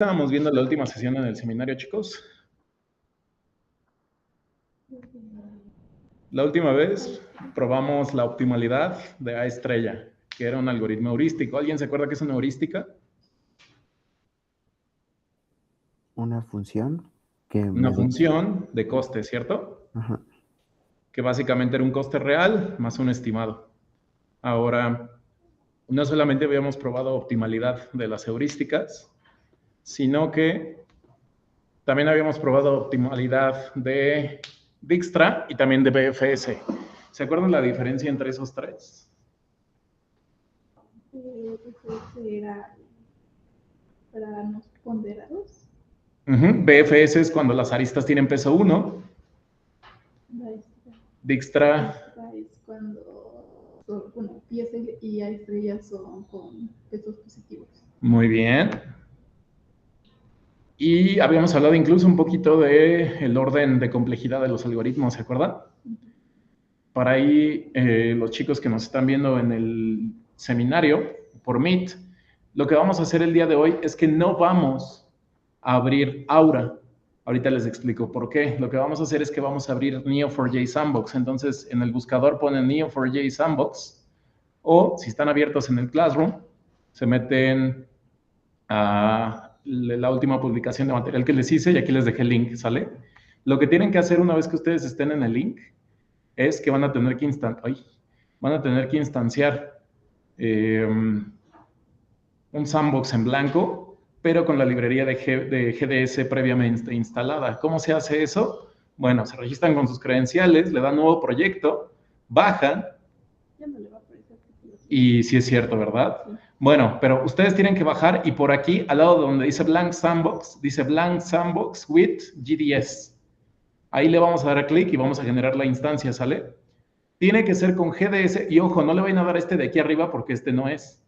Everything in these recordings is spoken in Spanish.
Estábamos viendo la última sesión en el seminario, chicos. La última vez probamos la optimalidad de A estrella, que era un algoritmo heurístico. ¿Alguien se acuerda qué es una heurística? Una función Una función de coste, ¿cierto? Ajá. Que básicamente era un coste real más un estimado. Ahora, no solamente habíamos probado optimalidad de las heurísticas, sino que también habíamos probado optimalidad de Dijkstra y también de BFS. ¿Se acuerdan la diferencia entre esos tres? BFS era para no ponderados. BFS es cuando las aristas tienen peso 1. Dijkstra es cuando pi y A estrellas son con pesos positivos. Muy bien. Y habíamos hablado incluso un poquito del orden de complejidad de los algoritmos, ¿se acuerdan? Para ahí, los chicos que nos están viendo en el seminario por Meet, lo que vamos a hacer el día de hoy es que no vamos a abrir Aura. Ahorita les explico por qué. Lo que vamos a hacer es que vamos a abrir Neo4j Sandbox. Entonces, en el buscador ponen Neo4j Sandbox, o si están abiertos en el Classroom, se meten a la última publicación de material que les hice y aquí les dejé el link, ¿sale? Lo que tienen que hacer una vez que ustedes estén en el link es que van a tener que instanciar un sandbox en blanco, pero con la librería de GDS previamente instalada. ¿Cómo se hace eso? Bueno, se registran con sus credenciales, le dan nuevo proyecto, bajan, ya no le va a aparecer. Y sí es cierto, ¿verdad? Sí. Bueno, pero ustedes tienen que bajar y por aquí, al lado donde dice Blank Sandbox, dice Blank Sandbox with GDS. Ahí le vamos a dar clic y vamos a generar la instancia, ¿sale? Tiene que ser con GDS, y ojo, no le vayan a dar este de aquí arriba porque este no es.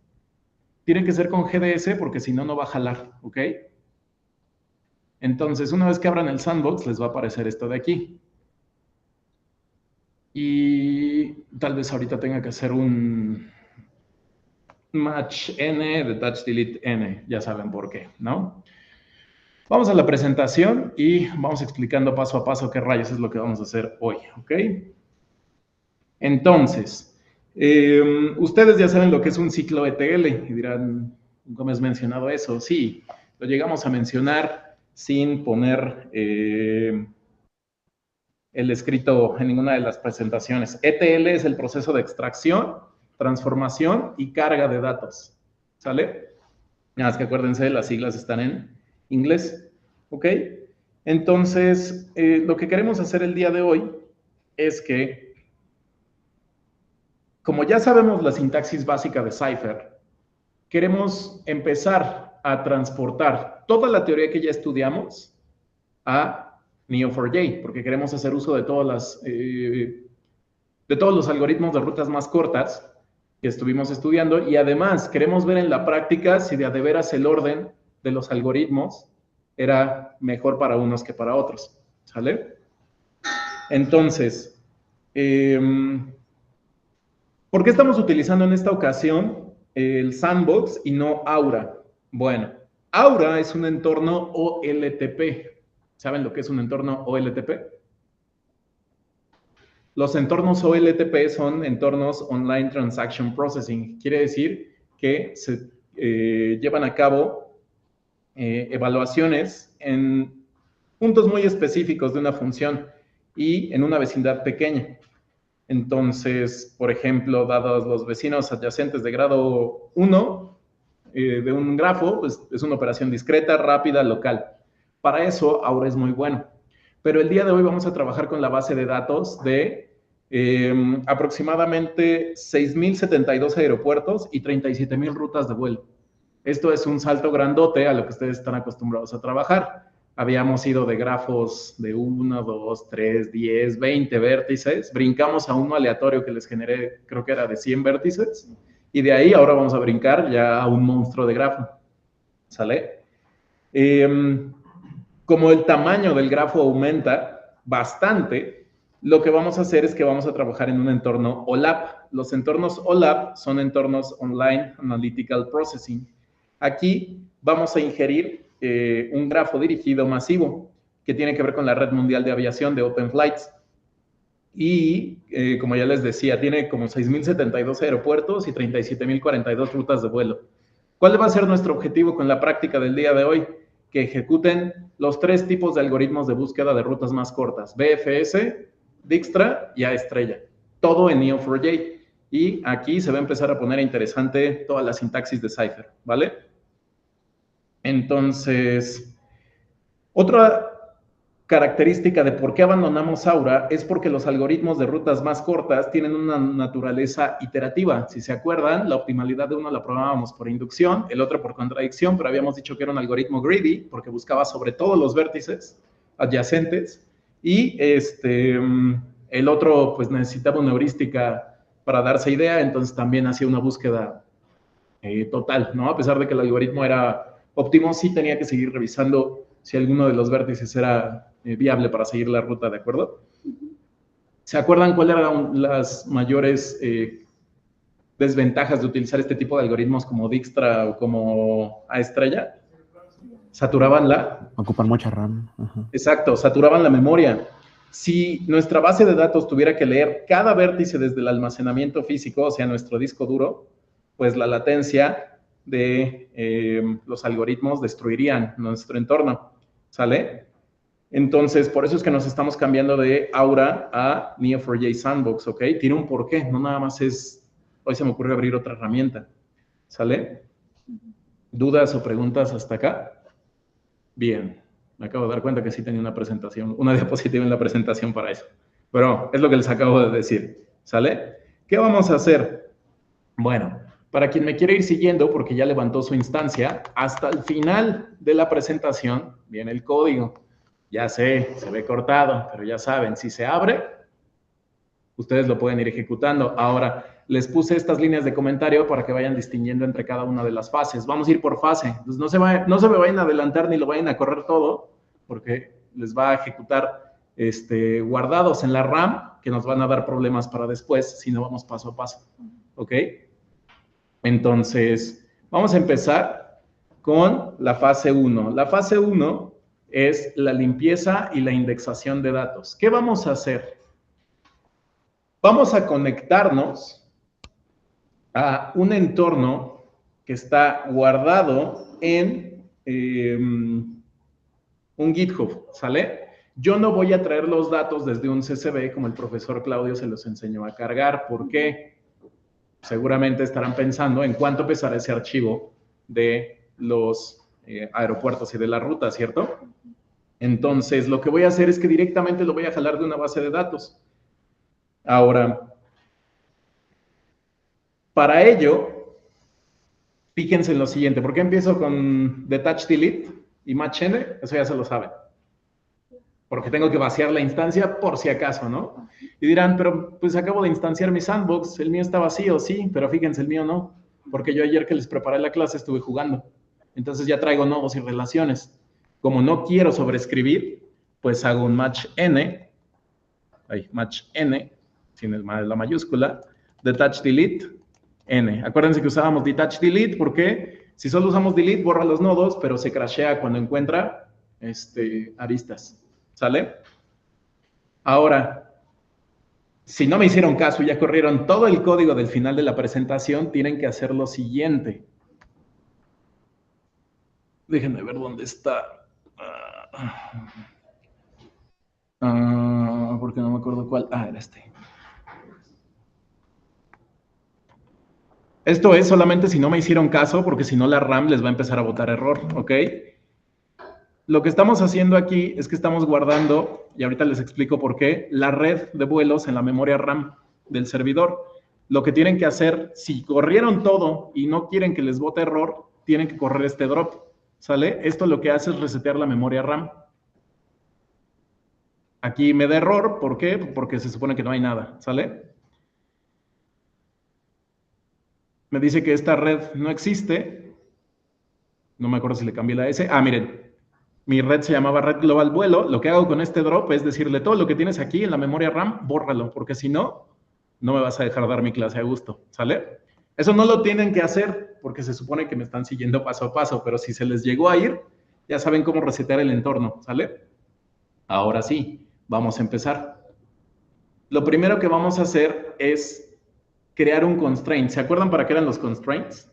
Tiene que ser con GDS porque si no, no va a jalar, ¿ok? Entonces, una vez que abran el sandbox, les va a aparecer esto de aquí. Y tal vez ahorita tenga que hacer un match n, detach delete n, ya saben por qué, ¿no? Vamos a la presentación y vamos explicando paso a paso qué rayos es lo que vamos a hacer hoy, ¿ok? Entonces, ustedes ya saben lo que es un ciclo ETL y dirán, ¿cómo has mencionado eso? Sí, lo llegamos a mencionar sin poner el escrito en ninguna de las presentaciones. ETL es el proceso de extracción, transformación y carga de datos, ¿sale? Nada más que acuérdense, las siglas están en inglés, ¿ok? Entonces, lo que queremos hacer el día de hoy es que, como ya sabemos la sintaxis básica de Cypher, queremos empezar a transportar toda la teoría que ya estudiamos a Neo4j, porque queremos hacer uso de todos los algoritmos de rutas más cortas que estuvimos estudiando, y además queremos ver en la práctica si de a de veras el orden de los algoritmos era mejor para unos que para otros, ¿sale? Entonces, ¿por qué estamos utilizando en esta ocasión el sandbox y no Aura? Bueno, Aura es un entorno OLTP. ¿Saben lo que es un entorno OLTP? Los entornos OLTP son entornos Online Transaction Processing. Quiere decir que se llevan a cabo evaluaciones en puntos muy específicos de una función y en una vecindad pequeña. Entonces, por ejemplo, dados los vecinos adyacentes de grado 1 de un grafo, pues es una operación discreta, rápida, local. Para eso, Aura es muy bueno. Pero el día de hoy vamos a trabajar con la base de datos de aproximadamente 6.072 aeropuertos y 37.000 rutas de vuelo. Esto es un salto grandote a lo que ustedes están acostumbrados a trabajar. Habíamos ido de grafos de 1, 2, 3, 10, 20 vértices. Brincamos a uno aleatorio que les generé, creo que era de 100 vértices. Y de ahí ahora vamos a brincar ya a un monstruo de grafo. ¿Sale? Como el tamaño del grafo aumenta bastante, lo que vamos a hacer es que vamos a trabajar en un entorno OLAP. Los entornos OLAP son entornos Online Analytical Processing. Aquí vamos a ingerir un grafo dirigido masivo que tiene que ver con la Red Mundial de Aviación de Open Flights. Y, como ya les decía, tiene como 6.072 aeropuertos y 37.042 rutas de vuelo. ¿Cuál va a ser nuestro objetivo con la práctica del día de hoy? Que ejecuten los 3 tipos de algoritmos de búsqueda de rutas más cortas: BFS, Dijkstra y A-Estrella. Todo en Neo4j. Y aquí se va a empezar a poner interesante toda la sintaxis de Cypher, ¿vale? Entonces, otra característica de por qué abandonamos Aura es porque los algoritmos de rutas más cortas tienen una naturaleza iterativa. Si se acuerdan, la optimalidad de uno la probábamos por inducción, el otro por contradicción, pero habíamos dicho que era un algoritmo greedy porque buscaba sobre todo los vértices adyacentes, y el otro pues necesitaba una heurística para darse idea, entonces también hacía una búsqueda total, ¿no? A pesar de que el algoritmo era óptimo, sí tenía que seguir revisando si alguno de los vértices era viable para seguir la ruta, ¿de acuerdo? ¿Se acuerdan cuáles eran las mayores desventajas de utilizar este tipo de algoritmos como Dijkstra o como A-Estrella? Saturaban la... Ocupan mucha RAM. Ajá. Exacto, saturaban la memoria. Si nuestra base de datos tuviera que leer cada vértice desde el almacenamiento físico, o sea, nuestro disco duro, pues la latencia de los algoritmos destruirían nuestro entorno, ¿sale? Entonces, por eso es que nos estamos cambiando de Aura a Neo4j Sandbox, ¿ok? Tiene un porqué, no nada más es, hoy se me ocurre abrir otra herramienta, ¿sale? ¿Dudas o preguntas hasta acá? Bien, me acabo de dar cuenta que sí tenía una presentación, una diapositiva en la presentación para eso. Pero es lo que les acabo de decir, ¿sale? ¿Qué vamos a hacer? Bueno, para quien me quiere ir siguiendo, porque ya levantó su instancia, hasta el final de la presentación viene el código. Ya sé, se ve cortado, pero ya saben, si se abre, ustedes lo pueden ir ejecutando. Ahora, les puse estas líneas de comentario para que vayan distinguiendo entre cada una de las fases. Vamos a ir por fase. Entonces, no se me vayan a adelantar ni lo vayan a correr todo, porque les va a ejecutar guardados en la RAM, que nos van a dar problemas para después si no vamos paso a paso. ¿Ok? Entonces, vamos a empezar con la fase 1. La fase 1 es la limpieza y la indexación de datos. ¿Qué vamos a hacer? Vamos a conectarnos a un entorno que está guardado en un GitHub, ¿sale? Yo no voy a traer los datos desde un CSV como el profesor Claudio se los enseñó a cargar. ¿Por qué? Seguramente estarán pensando en cuánto pesará ese archivo de los aeropuertos y de la ruta, ¿cierto? Entonces, lo que voy a hacer es que directamente lo voy a jalar de una base de datos. Ahora, para ello, fíjense en lo siguiente. ¿Por qué empiezo con detach delete y match n? Eso ya se lo saben. Porque tengo que vaciar la instancia por si acaso, ¿no? Y dirán, pero pues acabo de instanciar mi sandbox, el mío está vacío, sí, pero fíjense, el mío no. Porque yo ayer que les preparé la clase estuve jugando. Entonces ya traigo nodos y relaciones. Como no quiero sobreescribir, pues hago un match n, sin la mayúscula, detach delete, n. Acuérdense que usábamos detach delete porque si solo usamos delete, borra los nodos, pero se crashea cuando encuentra aristas. ¿Sale? Ahora, si no me hicieron caso y ya corrieron todo el código del final de la presentación, tienen que hacer lo siguiente. Déjenme ver dónde está. Porque no me acuerdo cuál. Era este. Esto es solamente si no me hicieron caso, porque si no la RAM les va a empezar a botar error, ¿ok? Lo que estamos haciendo aquí es que estamos guardando, y ahorita les explico por qué, la red de vuelos en la memoria RAM del servidor. Lo que tienen que hacer, si corrieron todo y no quieren que les bote error, tienen que correr este drop, ¿sale? Esto lo que hace es resetear la memoria RAM. Aquí me da error, ¿por qué? Porque se supone que no hay nada, ¿sale? Me dice que esta red no existe. No me acuerdo si le cambié la S. Miren. Mi red se llamaba Red Global Vuelo. Lo que hago con este drop es decirle todo lo que tienes aquí en la memoria RAM, bórralo, porque si no, no me vas a dejar dar mi clase a gusto, ¿sale? Eso no lo tienen que hacer porque se supone que me están siguiendo paso a paso, pero si se les llegó a ir, Ya saben cómo resetear el entorno, ¿sale? Ahora sí, vamos a empezar. Lo primero que vamos a hacer es crear un constraint. ¿Se acuerdan para qué eran los constraints?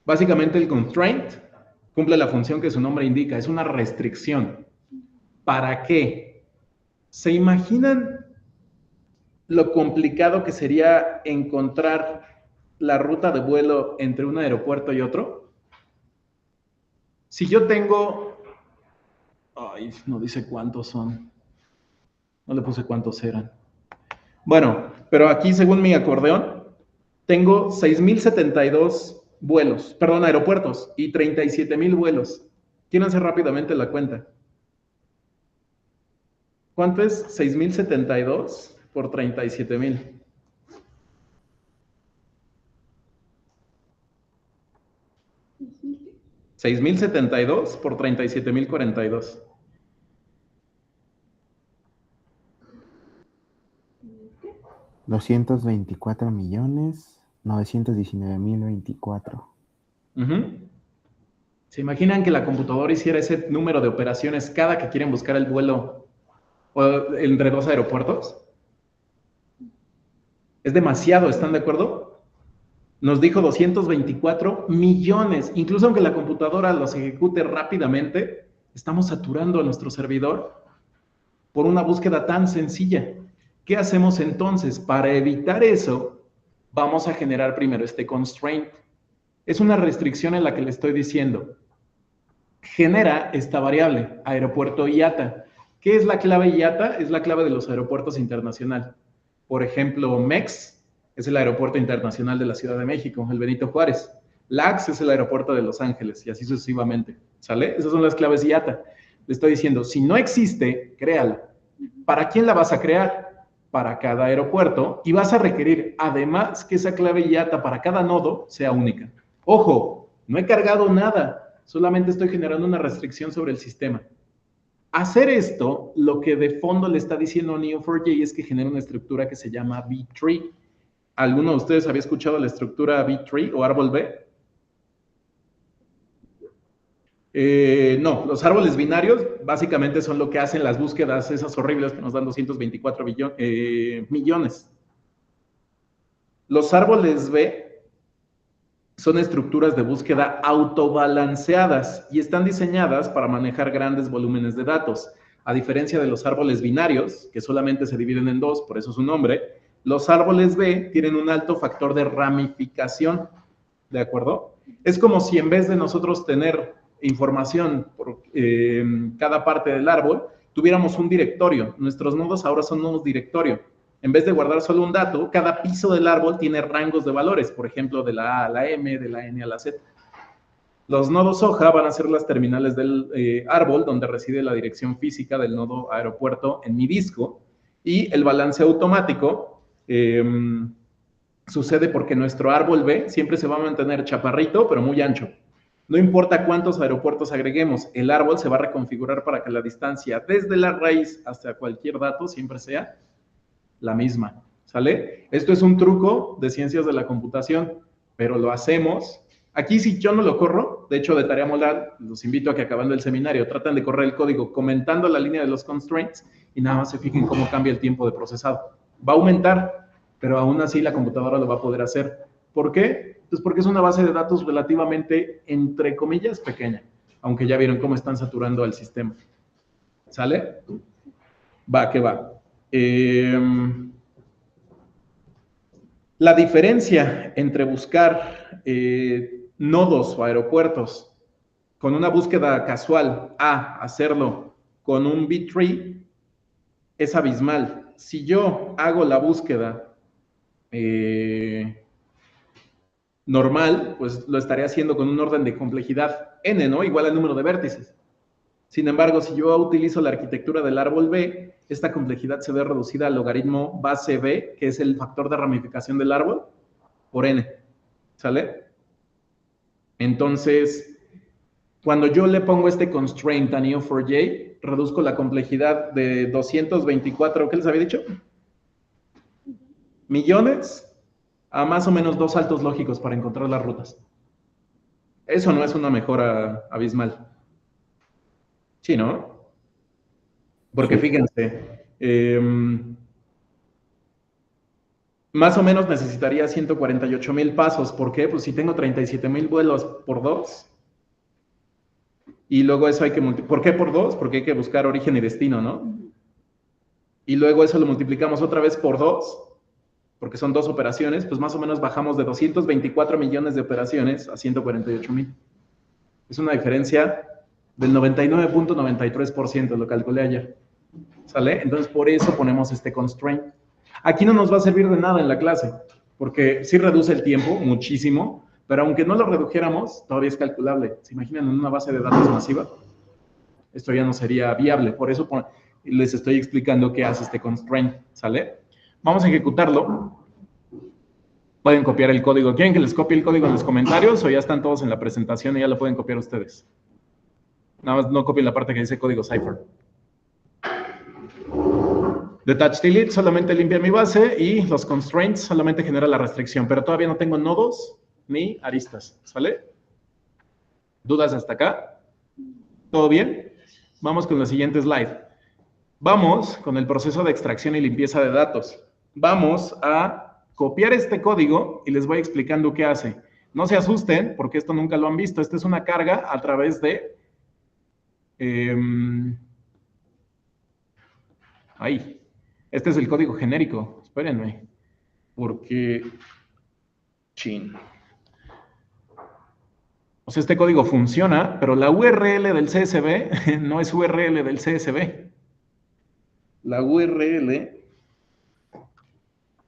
Básicamente el constraint cumple la función que su nombre indica, es una restricción. ¿Para qué? ¿Se imaginan lo complicado que sería encontrar la ruta de vuelo entre un aeropuerto y otro? Si yo tengo... Ay, no dice cuántos son. No le puse cuántos eran. Bueno, pero aquí según mi acordeón, tengo 6.072 vuelos, perdón, aeropuertos y 37.000 vuelos. ¿Quieren hacer rápidamente la cuenta? ¿Cuánto es 6.072 por 37.000? $6.072 por 37.042. $224.919.024. ¿Se imaginan que la computadora hiciera ese número de operaciones cada que quieren buscar el vuelo entre dos aeropuertos? Es demasiado, ¿están de acuerdo? Nos dijo 224 millones. Incluso aunque la computadora los ejecute rápidamente, estamos saturando a nuestro servidor por una búsqueda tan sencilla. ¿Qué hacemos entonces? Para evitar eso, vamos a generar primero este constraint. Es una restricción en la que le estoy diciendo, genera esta variable, aeropuerto IATA. ¿Qué es la clave IATA? Es la clave de los aeropuertos internacionales. Por ejemplo, MEX es el aeropuerto internacional de la Ciudad de México, el Benito Juárez. LAX es el aeropuerto de Los Ángeles y así sucesivamente. ¿Sale? Esas son las claves IATA. Le estoy diciendo, si no existe, créala. ¿Para quién la vas a crear? Para cada aeropuerto y vas a requerir además que esa clave IATA para cada nodo sea única. Ojo, no he cargado nada, solamente estoy generando una restricción sobre el sistema. Hacer esto, lo que de fondo le está diciendo a Neo4j es que genera una estructura que se llama B-tree. ¿Alguno de ustedes había escuchado la estructura B-tree o árbol B? No, los árboles binarios básicamente son lo que hacen las búsquedas esas horribles que nos dan 224 millones. Los árboles B son estructuras de búsqueda autobalanceadas y están diseñadas para manejar grandes volúmenes de datos. A diferencia de los árboles binarios, que solamente se dividen en dos, por eso su nombre, los árboles B tienen un alto factor de ramificación, ¿de acuerdo? Es como si en vez de nosotros tener información por cada parte del árbol, tuviéramos un directorio. Nuestros nodos ahora son nodos directorio. En vez de guardar solo un dato, cada piso del árbol tiene rangos de valores, por ejemplo, de la A a la M, de la N a la Z. Los nodos hoja van a ser las terminales del árbol, donde reside la dirección física del nodo aeropuerto en mi disco, y el balance automático sucede porque nuestro árbol B siempre se va a mantener chaparrito, pero muy ancho. No importa cuántos aeropuertos agreguemos, el árbol se va a reconfigurar para que la distancia desde la raíz hasta cualquier dato siempre sea la misma, ¿sale? Esto es un truco de ciencias de la computación, pero lo hacemos. Aquí si yo no lo corro, de hecho de tarea moral, los invito a que acabando el seminario traten de correr el código comentando la línea de los constraints y nada más se fijen cómo cambia el tiempo de procesado. Va a aumentar, pero aún así la computadora lo va a poder hacer. ¿Por qué? Pues porque es una base de datos relativamente, entre comillas, pequeña, aunque ya vieron cómo están saturando al sistema. ¿Sale? Va, que va. La diferencia entre buscar nodos o aeropuertos con una búsqueda casual a hacerlo con un B-tree es abismal. Si yo hago la búsqueda normal, pues lo estaré haciendo con un orden de complejidad n, ¿no? Igual al número de vértices. Sin embargo, si yo utilizo la arquitectura del árbol B, esta complejidad se ve reducida al logaritmo base B, que es el factor de ramificación del árbol, por n. ¿Sale? Entonces, cuando yo le pongo este constraint a Neo4j, reduzco la complejidad de 224, ¿qué les había dicho? Millones a más o menos 2 saltos lógicos para encontrar las rutas. Eso no es una mejora abismal. Sí, ¿no? Porque Sí. fíjense, más o menos necesitaría 148,000 pasos. ¿Por qué? Pues si tengo 37,000 vuelos por 2, y luego eso hay que multiplicar. ¿Por qué por 2? Porque hay que buscar origen y destino, ¿no? Y luego eso lo multiplicamos otra vez por 2, porque son 2 operaciones, pues más o menos bajamos de 224 millones de operaciones a 148,000. Es una diferencia del 99.93%, lo calculé ayer. ¿Sale? Entonces, por eso ponemos este constraint. Aquí no nos va a servir de nada en la clase, porque sí reduce el tiempo muchísimo, pero aunque no lo redujéramos, todavía es calculable. ¿Se imaginan en una base de datos masiva? Esto ya no sería viable. Por eso les estoy explicando qué hace este constraint. ¿Sale? Vamos a ejecutarlo. Pueden copiar el código. ¿Quieren que les copie el código en los comentarios o ya están todos en la presentación y ya lo pueden copiar ustedes? Nada más no copien la parte que dice código cipher. Detach delete solamente limpia mi base y los constraints solamente genera la restricción, pero todavía no tengo nodos ni aristas, ¿sale? ¿Dudas hasta acá? ¿Todo bien? Vamos con la siguiente slide. Vamos con el proceso de extracción y limpieza de datos. Vamos a copiar este código y les voy explicando qué hace. No se asusten, porque esto nunca lo han visto. Esta es una carga a través de... ahí. Este es el código genérico. Espérenme. Porque... chin. O sea, este código funciona, pero la URL del CSV no es URL del CSV. La URL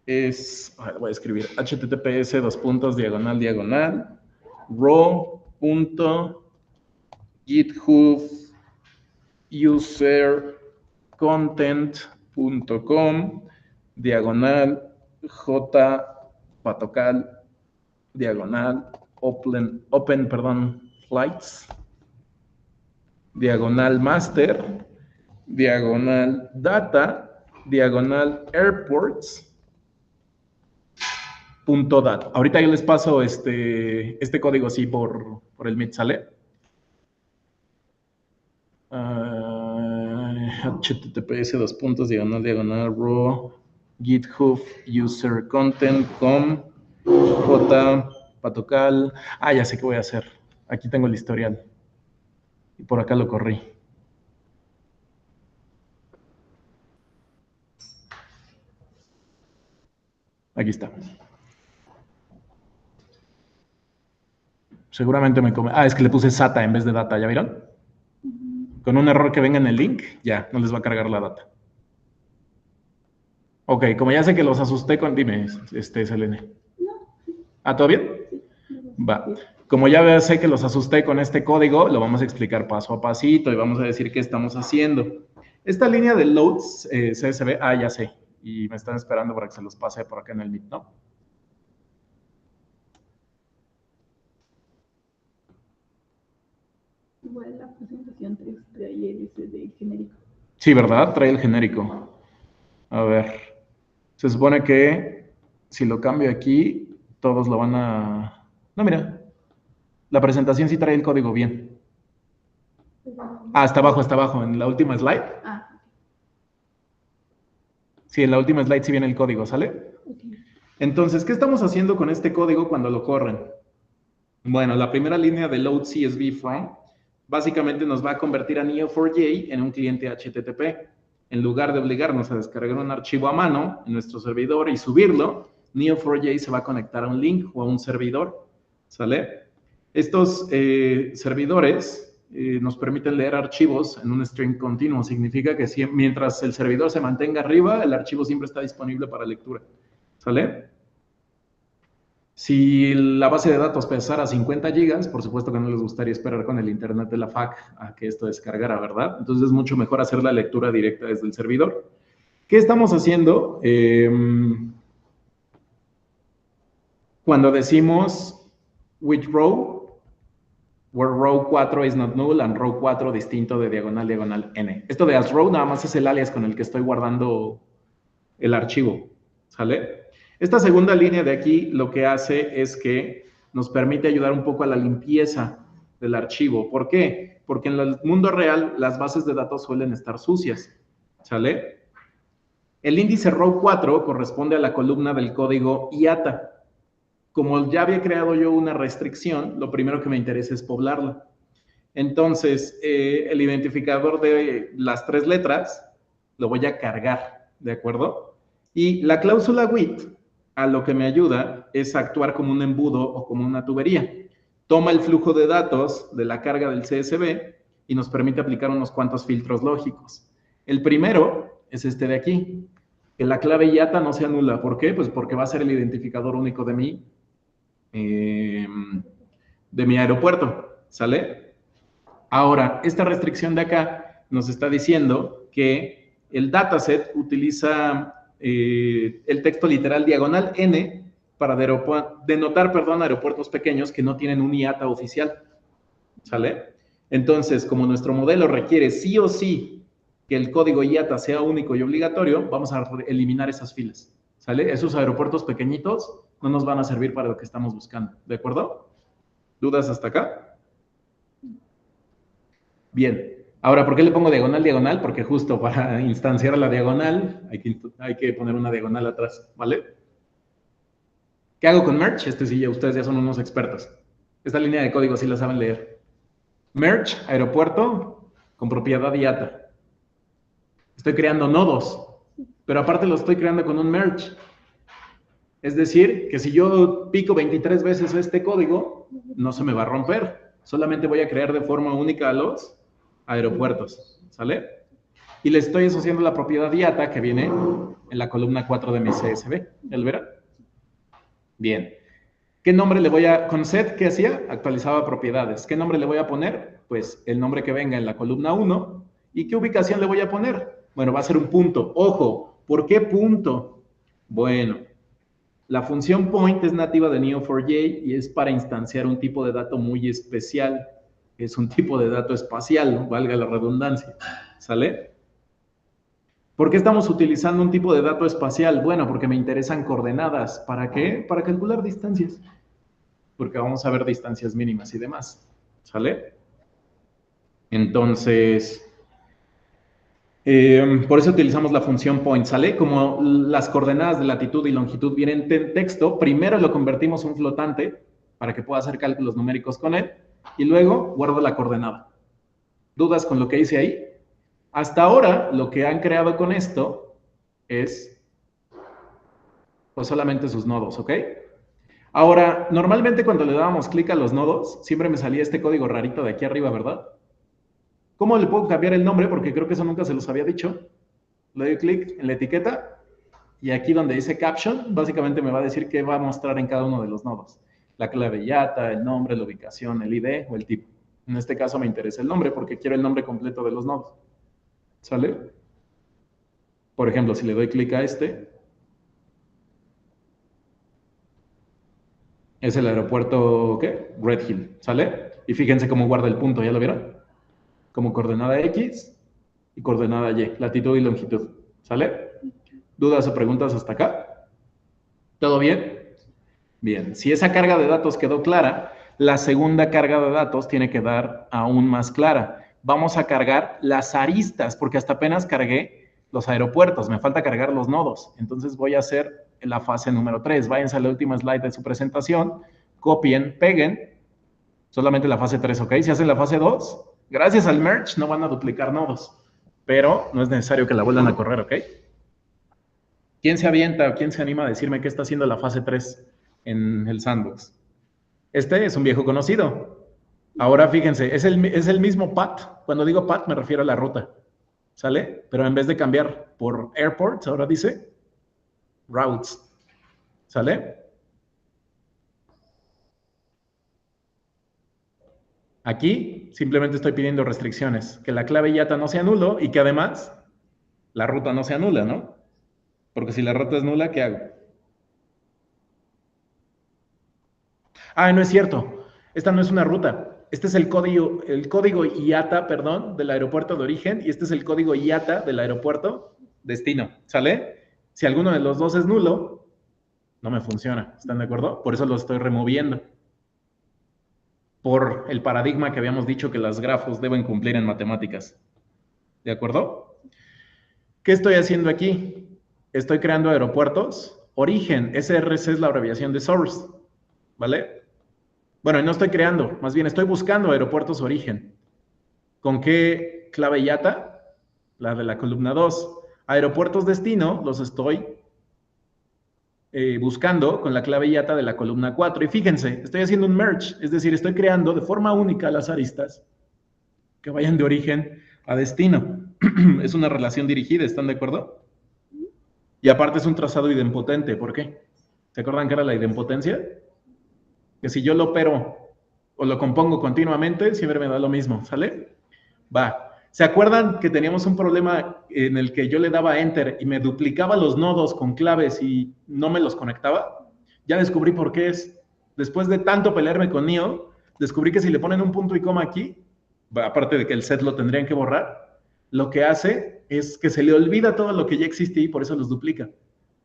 es, voy a escribir https://github/user-content.com/open /master /data /airports.dat. Ahorita yo les paso este código así por el Meet, ¿sale? https://raw github user content.com j patocal. Ya sé qué voy a hacer. Aquí tengo el historial. Y por acá lo corrí. Aquí está. Seguramente me come. Es que le puse SATA en vez de data, ¿ya vieron? Con un error que venga en el link, ya, no les va a cargar la data. Ok, como ya sé que los asusté con... Dime, Selene. ¿Todo bien? Va. Como ya sé que los asusté con este código, lo vamos a explicar paso a pasito y vamos a decir qué estamos haciendo. Esta línea de loads CSV, ya sé, y me están esperando para que se los pase por acá en el Meet, ¿no? Igual la presentación trae ese de genérico. Sí, ¿verdad? Trae el genérico. A ver. Se supone que si lo cambio aquí, todos lo van a... No, mira. La presentación sí trae el código bien. Está abajo, en la última slide. Sí, en la última slide sí viene el código, ¿sale? Entonces, ¿qué estamos haciendo con este código cuando lo corren? Bueno, la primera línea de load CSV from básicamente nos va a convertir a Neo4j en un cliente HTTP. En lugar de obligarnos a descargar un archivo a mano en nuestro servidor y subirlo, Neo4j se va a conectar a un link o a un servidor, ¿sale? Estos servidores nos permiten leer archivos en un stream continuo. Significa que mientras el servidor se mantenga arriba, el archivo siempre está disponible para lectura, ¿sale? Si la base de datos pesara 50 gigas, por supuesto que no les gustaría esperar con el internet de la FAC a que esto descargara, ¿verdad? Entonces es mucho mejor hacer la lectura directa desde el servidor. ¿Qué estamos haciendo? Cuando decimos which row, where row 4 is not null and row 4 distinto de diagonal n. Esto de as row nada más es el alias con el que estoy guardando el archivo, ¿sale? Esta segunda línea de aquí lo que hace es que nos permite ayudar un poco a la limpieza del archivo. ¿Por qué? Porque en el mundo real las bases de datos suelen estar sucias, ¿sale? El índice row 4 corresponde a la columna del código IATA. Como ya había creado yo una restricción, lo primero que me interesa es poblarla. Entonces, el identificador de las 3 letras lo voy a cargar, ¿de acuerdo? Y la cláusula with a lo que me ayuda es actuar como un embudo o como una tubería. Toma el flujo de datos de la carga del CSV y nos permite aplicar unos cuantos filtros lógicos. El primero es este de aquí, que la clave IATA no sea nula. ¿Por qué? Pues porque va a ser el identificador único de mi aeropuerto, ¿sale? Ahora, esta restricción de acá nos está diciendo que el dataset utiliza el texto literal diagonal N para denotar, aeropuertos pequeños que no tienen un IATA oficial, ¿sale? Entonces, como nuestro modelo requiere sí o sí que el código IATA sea único y obligatorio, vamos a eliminar esas filas, ¿sale? Esos aeropuertos pequeñitos no nos van a servir para lo que estamos buscando, ¿de acuerdo? ¿Dudas hasta acá? Bien. Ahora, ¿por qué le pongo diagonal, diagonal? Porque justo para instanciar la diagonal hay que poner una diagonal atrás, ¿vale? ¿Qué hago con merge? Sí, ya ustedes ya son unos expertos. Esta línea de código sí la saben leer. Merge, aeropuerto, con propiedad IATA. Estoy creando nodos, pero aparte lo estoy creando con un merge. Es decir, que si yo pico 23 veces este código, no se me va a romper. Solamente voy a crear de forma única a los aeropuertos, ¿sale? Y le estoy asociando la propiedad IATA que viene en la columna 4 de mi CSV. ¿El verá? Bien. ¿Qué nombre le voy a... Con set, ¿qué hacía? Actualizaba propiedades. ¿Qué nombre le voy a poner? Pues el nombre que venga en la columna 1. ¿Y qué ubicación le voy a poner? Bueno, va a ser un punto. Ojo, ¿por qué punto? Bueno, la función point es nativa de Neo4j y es para instanciar un tipo de dato muy especial. Es un tipo de dato espacial, ¿no? Valga la redundancia. ¿Sale? ¿Por qué estamos utilizando un tipo de dato espacial? Bueno, porque me interesan coordenadas. ¿Para qué? Para calcular distancias. Porque vamos a ver distancias mínimas y demás. ¿Sale? Entonces, por eso utilizamos la función point, ¿sale? Como las coordenadas de latitud y longitud vienen en texto, primero lo convertimos en un flotante para que pueda hacer cálculos numéricos con él y luego guardo la coordenada. ¿Dudas con lo que hice ahí? Hasta ahora, lo que han creado con esto es pues solamente sus nodos, ¿ok? Ahora, normalmente cuando le dábamos clic a los nodos, siempre me salía este código rarito de aquí arriba, ¿verdad? ¿Cómo le puedo cambiar el nombre? Porque creo que eso nunca se los había dicho. Le doy clic en la etiqueta y aquí donde dice caption, básicamente me va a decir qué va a mostrar en cada uno de los nodos. La clave IATA, el nombre, la ubicación, el ID o el tipo. En este caso me interesa el nombre porque quiero el nombre completo de los nodos. ¿Sale? Por ejemplo, si le doy clic a este, es el aeropuerto, ¿qué? Red Hill, ¿sale? Y fíjense cómo guarda el punto, ¿ya lo vieron? Como coordenada X y coordenada Y, latitud y longitud, ¿sale? ¿Dudas o preguntas hasta acá? ¿Todo bien? Bien, si esa carga de datos quedó clara, la segunda carga de datos tiene que dar aún más clara. Vamos a cargar las aristas, porque hasta apenas cargué los aeropuertos, me falta cargar los nodos. Entonces voy a hacer la fase número 3. Váyanse a la última slide de su presentación, copien, peguen, solamente la fase 3, ¿ok? Si hacen la fase 2, gracias al merge no van a duplicar nodos, pero no es necesario que la vuelvan a correr, ¿ok? ¿Quién se avienta o quién se anima a decirme qué está haciendo la fase 3 en el sandbox? Este es un viejo conocido. Ahora fíjense, es el mismo path. Cuando digo path me refiero a la ruta, ¿sale? Pero en vez de cambiar por airports, ahora dice routes, ¿sale? Aquí simplemente estoy pidiendo restricciones, que la clave IATA no sea nulo y que además la ruta no sea nula, ¿no? Porque si la ruta es nula, ¿qué hago? Ah, no es cierto. Esta no es una ruta. Este es el código IATA, perdón, del aeropuerto de origen y este es el código IATA del aeropuerto destino, ¿sale? Si alguno de los dos es nulo, No me funciona, ¿están de acuerdo? Por eso lo estoy removiendo. Por el paradigma que habíamos dicho que los grafos deben cumplir en matemáticas. ¿De acuerdo? ¿Qué estoy haciendo aquí? Estoy creando aeropuertos. Origen, SRC es la abreviación de source, ¿vale? Bueno, y no estoy creando, más bien estoy buscando aeropuertos origen. ¿Con qué clave YATA? La de la columna 2. Aeropuertos destino los estoy buscando con la clave YATA de la columna 4. Y fíjense, estoy haciendo un merge, es decir, estoy creando de forma única las aristas que vayan de origen a destino. Es una relación dirigida, ¿están de acuerdo? Y aparte es un trazado idempotente. ¿Por qué? ¿Se acuerdan que era la idempotencia? Que si yo lo opero o lo compongo continuamente, siempre me da lo mismo, ¿sale? Va. ¿Se acuerdan que teníamos un problema en el que yo le daba Enter y me duplicaba los nodos con claves y no me los conectaba? Ya descubrí por qué es. Después de tanto pelearme con Neo, descubrí que si le ponen un punto y coma aquí, aparte de que el set lo tendrían que borrar, lo que hace es que se le olvida todo lo que ya existe y por eso los duplica.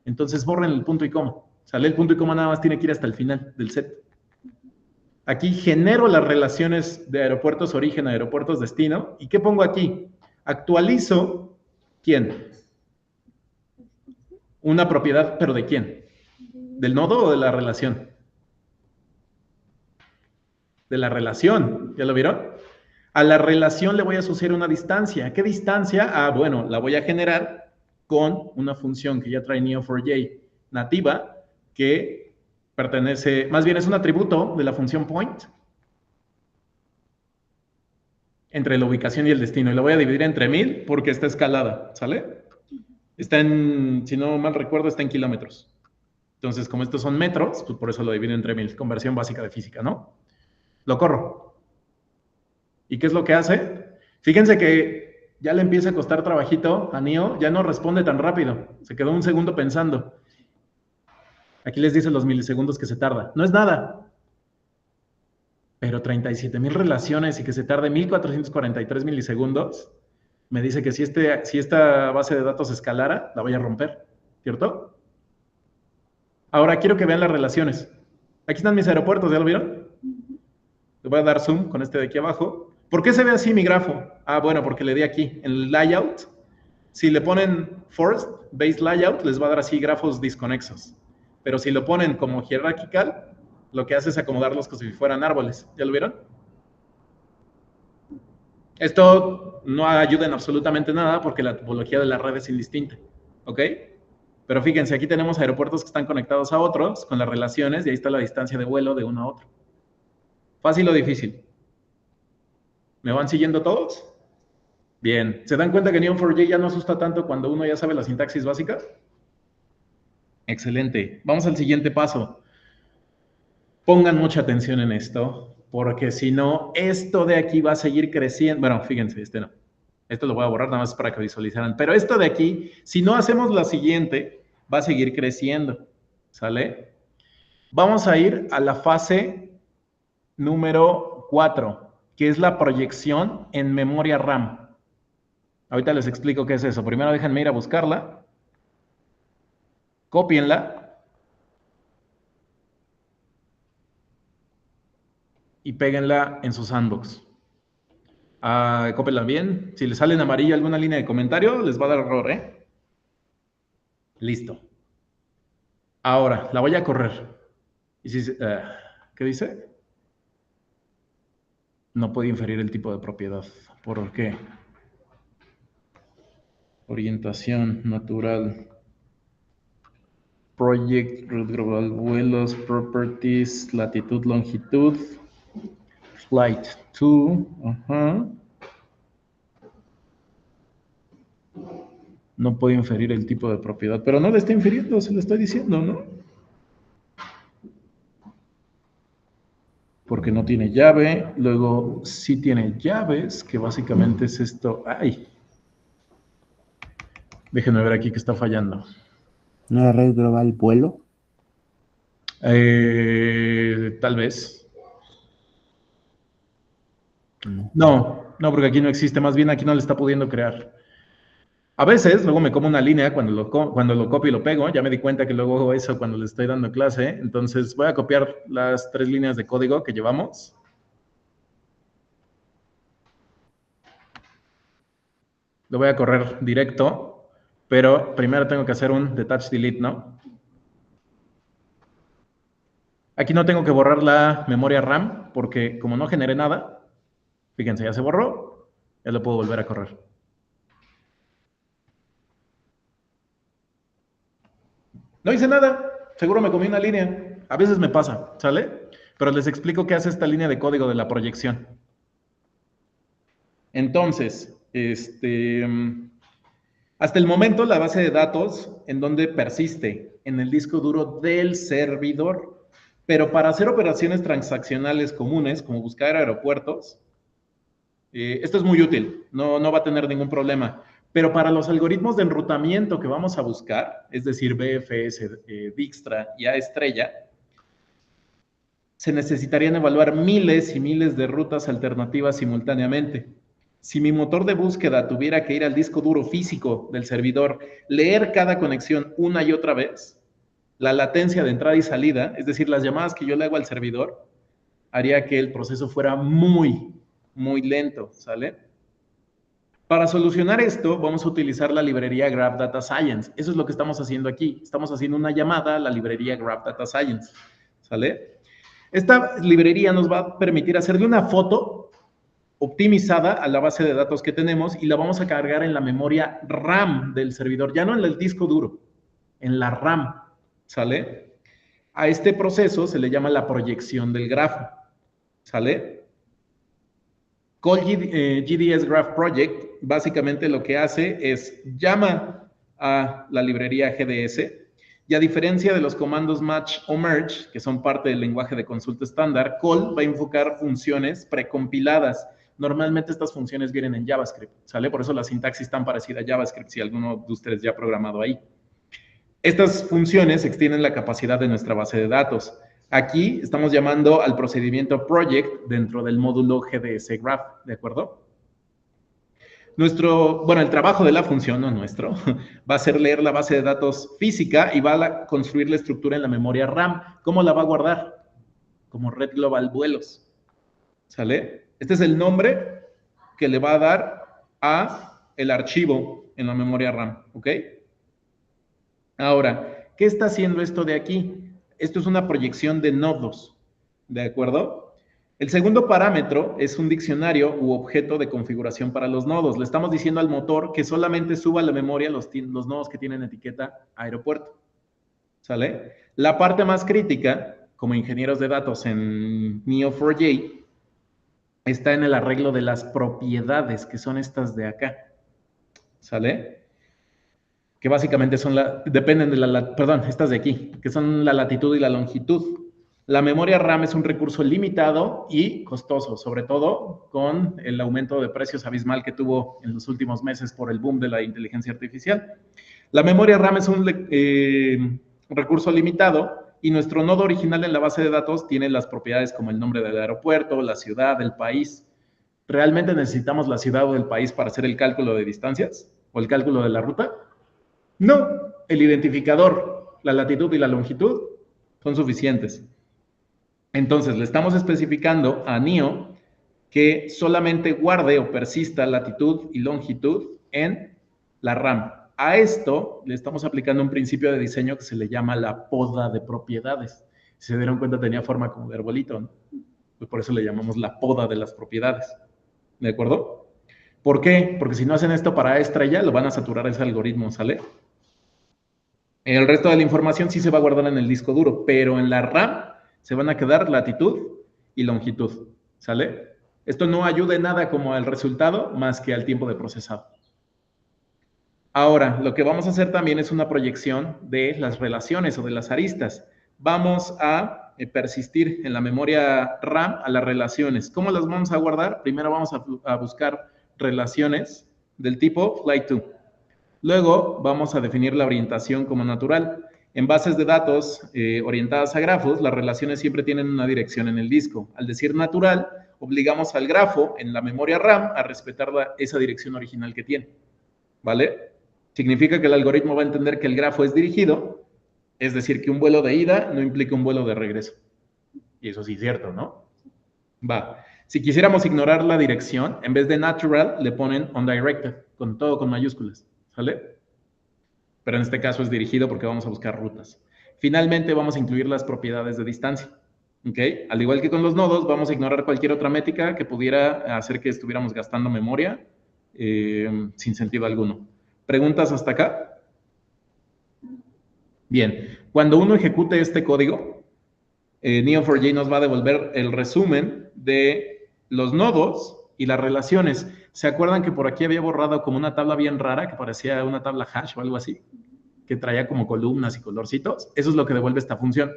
Entonces borren el punto y coma. Sale el punto y coma, nada más tiene que ir hasta el final del set. Aquí genero las relaciones de aeropuertos origen a aeropuertos destino. ¿Y qué pongo aquí? Actualizo, ¿quién? Una propiedad, ¿pero de quién? ¿Del nodo o de la relación? De la relación, ¿ya lo vieron? A la relación le voy a asociar una distancia. ¿Qué distancia? Ah, bueno, la voy a generar con una función que ya trae Neo4j nativa, que pertenece, más bien es un atributo de la función point, entre la ubicación y el destino. Y la voy a dividir entre 1000 porque está escalada, ¿sale? Está en, si no mal recuerdo, está en kilómetros. Entonces, como estos son metros, pues por eso lo divido entre 1000. Conversión básica de física, ¿no? Lo corro. ¿Y qué es lo que hace? Fíjense que ya le empieza a costar trabajito a Neo, ya no responde tan rápido. Se quedó un segundo pensando. Aquí les dice los milisegundos que se tarda. No es nada. Pero 37,000 relaciones y que se tarde 1443 milisegundos, me dice que si esta base de datos escalara, la voy a romper, ¿cierto? Ahora quiero que vean las relaciones. Aquí están mis aeropuertos, ¿ya lo vieron? Le voy a dar zoom con este de aquí abajo. ¿Por qué se ve así mi grafo? Ah, bueno, porque le di aquí, en el layout. Si le ponen forced base layout, les va a dar así grafos disconexos. Pero si lo ponen como jerarquical, lo que hace es acomodarlos como si fueran árboles. ¿Ya lo vieron? Esto no ayuda en absolutamente nada porque la topología de la red es indistinta, ¿ok? Pero fíjense, aquí tenemos aeropuertos que están conectados a otros con las relaciones y ahí está la distancia de vuelo de uno a otro. ¿Fácil o difícil? ¿Me van siguiendo todos? Bien. ¿Se dan cuenta que Neo4j ya no asusta tanto cuando uno ya sabe la sintaxis básica? Excelente. Vamos al siguiente paso. Pongan mucha atención en esto, porque si no, esto de aquí va a seguir creciendo. Bueno, fíjense, este no. Esto lo voy a borrar nada más para que visualizaran. Pero esto de aquí, si no hacemos la siguiente, va a seguir creciendo. ¿Sale? Vamos a ir a la fase número 4, que es la proyección en memoria RAM. Ahorita les explico qué es eso. Primero déjenme ir a buscarla. Cópienla. Y péguenla en su sandbox. Cópienla bien. Si les sale en amarillo alguna línea de comentario, les va a dar error, ¿eh? Listo. Ahora, la voy a correr. Y si, ¿qué dice? No puede inferir el tipo de propiedad. ¿Por qué? Orientación natural. Project, root global, vuelos, properties, latitud, longitud, flight 2. No puede inferir el tipo de propiedad, pero no le está infiriendo, se lo estoy diciendo, ¿no? Porque no tiene llave, luego sí tiene llaves, que básicamente es esto. ¡Ay! Déjenme ver aquí que está fallando. ¿No era red global vuelo? Tal vez. No. No, porque aquí no existe, más bien aquí no le está pudiendo crear. A veces, luego me como una línea cuando lo copio y lo pego. Ya me di cuenta que luego hago eso cuando le estoy dando clase. Entonces voy a copiar las 3 líneas de código que llevamos. Lo voy a correr directo, pero primero tengo que hacer un detach delete, ¿no? Aquí no tengo que borrar la memoria RAM porque como no generé nada, fíjense, ya se borró, ya lo puedo volver a correr. No hice nada, seguro me comí una línea. A veces me pasa, ¿sale? Pero les explico qué hace esta línea de código de la proyección. Entonces, hasta el momento la base de datos en donde persiste en el disco duro del servidor, pero para hacer operaciones transaccionales comunes como buscar aeropuertos, esto es muy útil, no va a tener ningún problema. Pero para los algoritmos de enrutamiento que vamos a buscar, es decir, BFS, Dijkstra y A estrella, se necesitarían evaluar miles y miles de rutas alternativas simultáneamente. Si mi motor de búsqueda tuviera que ir al disco duro físico del servidor, leer cada conexión una y otra vez, la latencia de entrada y salida, es decir, las llamadas que yo le hago al servidor, haría que el proceso fuera muy, muy lento, ¿sale? Para solucionar esto, vamos a utilizar la librería Graph Data Science. Eso es lo que estamos haciendo aquí. Estamos haciendo una llamada a la librería Graph Data Science, ¿sale? Esta librería nos va a permitir hacerle una foto optimizada a la base de datos que tenemos y la vamos a cargar en la memoria RAM del servidor, ya no en el disco duro, en la RAM, ¿sale? A este proceso se le llama la proyección del grafo, ¿sale? Call GDS Graph Project básicamente lo que hace es llama a la librería GDS y a diferencia de los comandos match o merge, que son parte del lenguaje de consulta estándar, call va a invocar funciones precompiladas. Normalmente estas funciones vienen en JavaScript, ¿sale? Por eso la sintaxis tan parecida a JavaScript, si alguno de ustedes ya ha programado ahí. Estas funciones extienden la capacidad de nuestra base de datos. Aquí estamos llamando al procedimiento project dentro del módulo GDS Graph, ¿de acuerdo? El trabajo de la función, no nuestro, va a ser leer la base de datos física y va a construir la estructura en la memoria RAM. ¿Cómo la va a guardar? Como Red Global Vuelos, ¿sale? Este es el nombre que le va a dar a el archivo en la memoria RAM, ¿ok? Ahora, ¿qué está haciendo esto de aquí? Esto es una proyección de nodos, ¿de acuerdo? El segundo parámetro es un diccionario u objeto de configuración para los nodos. Le estamos diciendo al motor que solamente suba a la memoria los nodos que tienen etiqueta aeropuerto, ¿sale? La parte más crítica, como ingenieros de datos en Neo4j, está en el arreglo de las propiedades, que son estas de acá, ¿sale? Que básicamente dependen de estas de aquí, que son la latitud y la longitud. La memoria RAM es un recurso limitado y costoso, sobre todo con el aumento de precios abismal que tuvo en los últimos meses por el boom de la inteligencia artificial. La memoria RAM es un recurso limitado y nuestro nodo original en la base de datos tiene las propiedades como el nombre del aeropuerto, la ciudad, el país. ¿Realmente necesitamos la ciudad o el país para hacer el cálculo de distancias o el cálculo de la ruta? No, el identificador, la latitud y la longitud son suficientes. Entonces, le estamos especificando a NIO que solamente guarde o persista latitud y longitud en la RAM. A esto le estamos aplicando un principio de diseño que se le llama la poda de propiedades. Si se dieron cuenta, tenía forma como de arbolito, ¿no? Pues por eso le llamamos la poda de las propiedades. ¿De acuerdo? ¿Por qué? Porque si no hacen esto para estrella, lo van a saturar ese algoritmo, ¿sale? El resto de la información sí se va a guardar en el disco duro, pero en la RAM se van a quedar latitud y longitud, ¿sale? Esto no ayuda en nada como al resultado más que al tiempo de procesado. Ahora, lo que vamos a hacer también es una proyección de las relaciones o de las aristas. Vamos a persistir en la memoria RAM a las relaciones. ¿Cómo las vamos a guardar? Primero vamos a buscar relaciones del tipo fly-to. Luego vamos a definir la orientación como natural. En bases de datos orientadas a grafos, las relaciones siempre tienen una dirección en el disco. Al decir natural, obligamos al grafo en la memoria RAM a respetar esa dirección original que tiene, ¿vale? Significa que el algoritmo va a entender que el grafo es dirigido, es decir, que un vuelo de ida no implica un vuelo de regreso. Y eso sí es cierto, ¿no? Va. Si quisiéramos ignorar la dirección, en vez de natural, le ponen undirected, con todo con mayúsculas, ¿sale? Pero en este caso es dirigido porque vamos a buscar rutas. Finalmente vamos a incluir las propiedades de distancia. ¿Ok? Al igual que con los nodos, vamos a ignorar cualquier otra métrica que pudiera hacer que estuviéramos gastando memoria sin sentido alguno. ¿Preguntas hasta acá? Bien. Cuando uno ejecute este código, Neo4j nos va a devolver el resumen de los nodos y las relaciones. ¿Se acuerdan que por aquí había borrado como una tabla bien rara que parecía una tabla hash o algo así? Que traía como columnas y colorcitos. Eso es lo que devuelve esta función.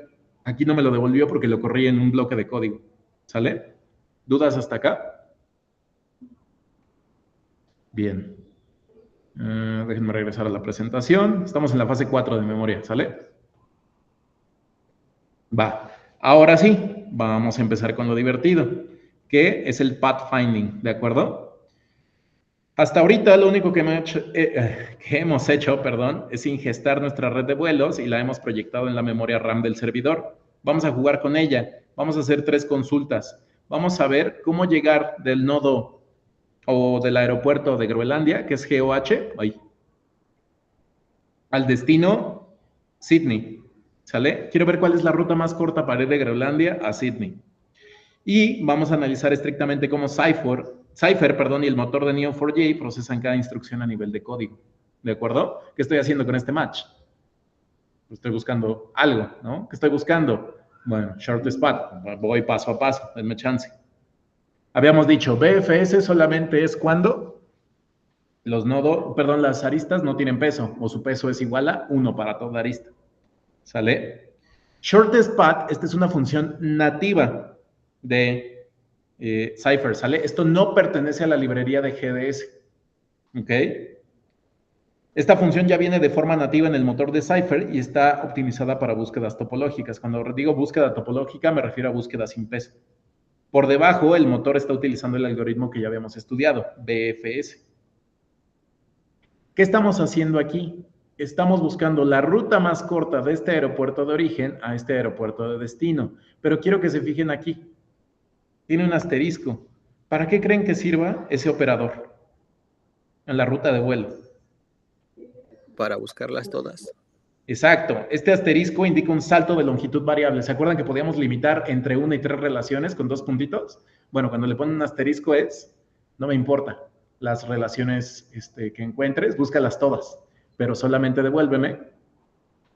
Aquí no me lo devolvió porque lo corrí en un bloque de código. ¿Sale? ¿Dudas hasta acá? Bien. Déjenme regresar a la presentación. Estamos en la fase 4 de memoria. ¿Sale? Va. Ahora sí, vamos a empezar con lo divertido, que es el pathfinding, ¿de acuerdo? Hasta ahorita lo único que hemos hecho, es ingestar nuestra red de vuelos y la hemos proyectado en la memoria RAM del servidor. Vamos a jugar con ella. Vamos a hacer 3 consultas. Vamos a ver cómo llegar del nodo o del aeropuerto de Groenlandia, que es GOH, al destino Sydney. ¿Sale? Quiero ver cuál es la ruta más corta para ir de Groenlandia a Sydney. Y vamos a analizar estrictamente cómo Cypher, y el motor de Neo4j procesan cada instrucción a nivel de código. ¿De acuerdo? ¿Qué estoy haciendo con este match? Estoy buscando algo, ¿no? ¿Qué estoy buscando? Bueno, shortest path. Voy paso a paso, denme chance. Habíamos dicho, BFS solamente es cuando las aristas no tienen peso, o su peso es igual a 1 para toda arista. ¿Sale? Shortest path, esta es una función nativa de Cypher, ¿sale? Esto no pertenece a la librería de GDS, ¿ok? Esta función ya viene de forma nativa en el motor de Cypher y está optimizada para búsquedas topológicas. Cuando digo búsqueda topológica me refiero a búsqueda sin peso. Por debajo, el motor está utilizando el algoritmo que ya habíamos estudiado, BFS. ¿Qué estamos haciendo aquí? Estamos buscando la ruta más corta de este aeropuerto de origen a este aeropuerto de destino. Pero quiero que se fijen aquí. Tiene un asterisco. ¿Para qué creen que sirva ese operador en la ruta de vuelo? Para buscarlas todas. Exacto. Este asterisco indica un salto de longitud variable. ¿Se acuerdan que podíamos limitar entre 1 y 3 relaciones con 2 puntitos? Bueno, cuando le ponen un asterisco no me importa. Las relaciones que encuentres, búscalas todas, pero solamente devuélveme